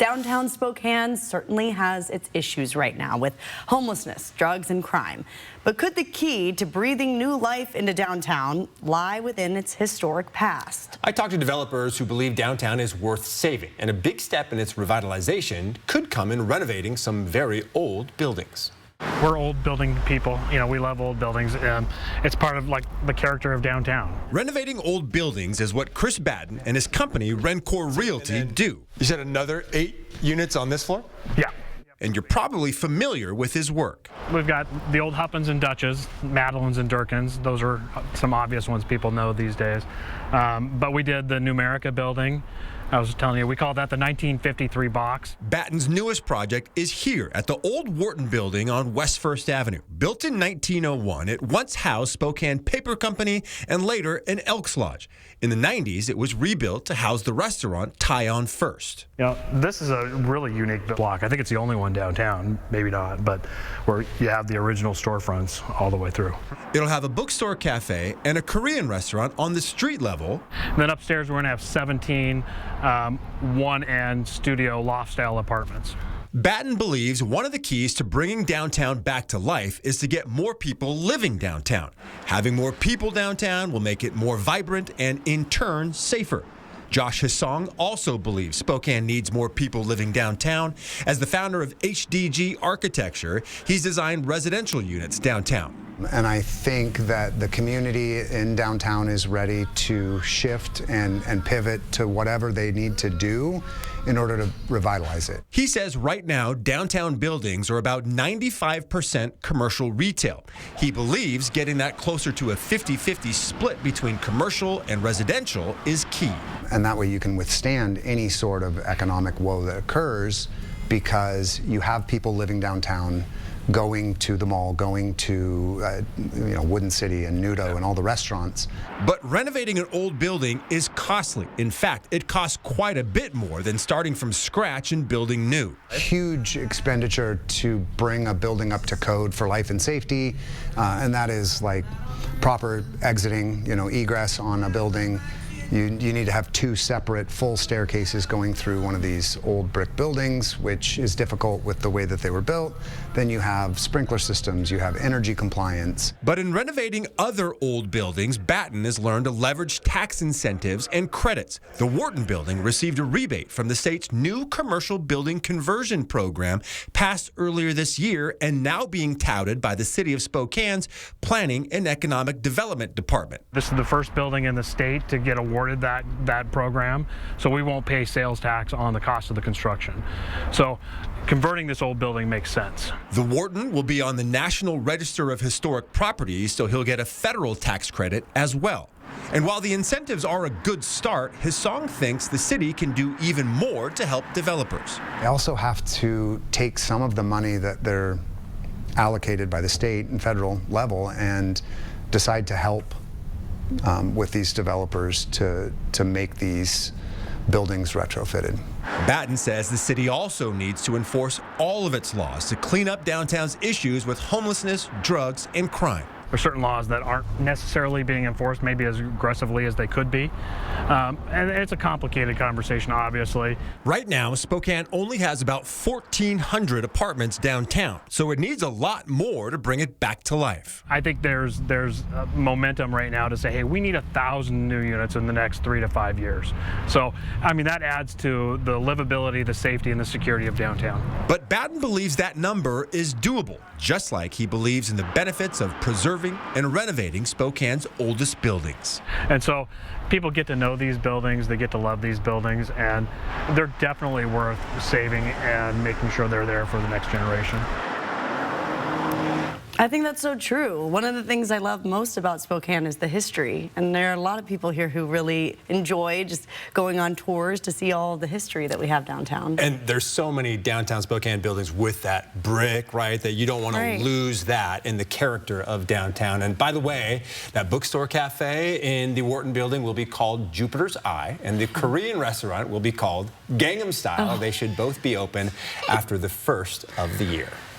Downtown Spokane certainly has its issues right now with homelessness, drugs, and crime. But could the key to breathing new life into downtown lie within its historic past? I talked to developers who believe downtown is worth saving, and a big step in its revitalization could come in renovating some very old buildings. We're old building people, we love old buildings, and it's part of the character of downtown. Renovating old buildings is what Chris Batten and his company Rencore Realty do. You said another 8 units on this floor? Yeah. And you're probably familiar with his work. We've got the old Huppins and Dutches, Madelines and Durkins. Those are some obvious ones people know these days. But we did the Numerica building. I was telling you, we call that the 1953 box. Batten's newest project is here at the old Wharton building on West First Avenue. Built in 1901, it once housed Spokane Paper Company and later an Elks Lodge. In the 90s, it was rebuilt to house the restaurant Tie On First. This is a really unique block. I think it's the only one downtown, maybe not, but where you have the original storefronts all the way through. It'll have a bookstore cafe and a Korean restaurant on the street level. And then upstairs, we're going to have 17 one-and studio loft-style apartments. Batten believes one of the keys to bringing downtown back to life is to get more people living downtown. Having more people downtown will make it more vibrant and, in turn, safer. Josh Hissong also believes Spokane needs more people living downtown. As the founder of HDG Architecture, he's designed residential units downtown. And I think that the community in downtown is ready to shift and pivot to whatever they need to do in order to revitalize it. He says right now, downtown buildings are about 95% commercial retail. He believes getting that closer to a 50-50 split between commercial and residential is key. And that way you can withstand any sort of economic woe that occurs because you have people living downtown, going to the mall, going to Wooden City and Nudo and all the restaurants. But renovating an old building is costly. In fact, it costs quite a bit more than starting from scratch and building new. Huge expenditure to bring a building up to code for life and safety, and that is like proper exiting, egress on a building. You need to have 2 separate full staircases going through one of these old brick buildings, which is difficult with the way that they were built. Then you have sprinkler systems, you have energy compliance. But in renovating other old buildings, Batten has learned to leverage tax incentives and credits. The Wharton building received a rebate from the state's new commercial building conversion program passed earlier this year and now being touted by the city of Spokane's Planning and Economic Development Department. This is the first building in the state to get awarded that program, so we won't pay sales tax on the cost of the construction. So converting this old building makes sense. The Wharton will be on the National Register of Historic Properties, so he'll get a federal tax credit as well. And while the incentives are a good start, Hissong thinks the city can do even more to help developers. They also have to take some of the money that they're allocated by the state and federal level and decide to help with these developers to make these buildings retrofitted. Batten says the city also needs to enforce all of its laws to clean up downtown's issues with homelessness, drugs, and crime. There are certain laws that aren't necessarily being enforced maybe as aggressively as they could be. And it's a complicated conversation, obviously. Right now, Spokane only has about 1,400 apartments downtown, so it needs a lot more to bring it back to life. I think there's momentum right now to say, hey, we need 1,000 new units in the next 3 to 5 years. So, that adds to the livability, the safety, and the security of downtown. But Batten believes that number is doable, just like he believes in the benefits of preserving and renovating Spokane's oldest buildings. And so people get to know these buildings, they get to love these buildings, and they're definitely worth saving and making sure they're there for the next generation. I think that's so true. One of the things I love most about Spokane is the history. And there are a lot of people here who really enjoy just going on tours to see all the history that we have downtown. And there's so many downtown Spokane buildings with that brick, right, that you don't want to lose that in the character of downtown. And by the way, that bookstore cafe in the Wharton building will be called Jupiter's Eye, and the Korean restaurant will be called Gangnam Style. They should both be open after the 1st of the year.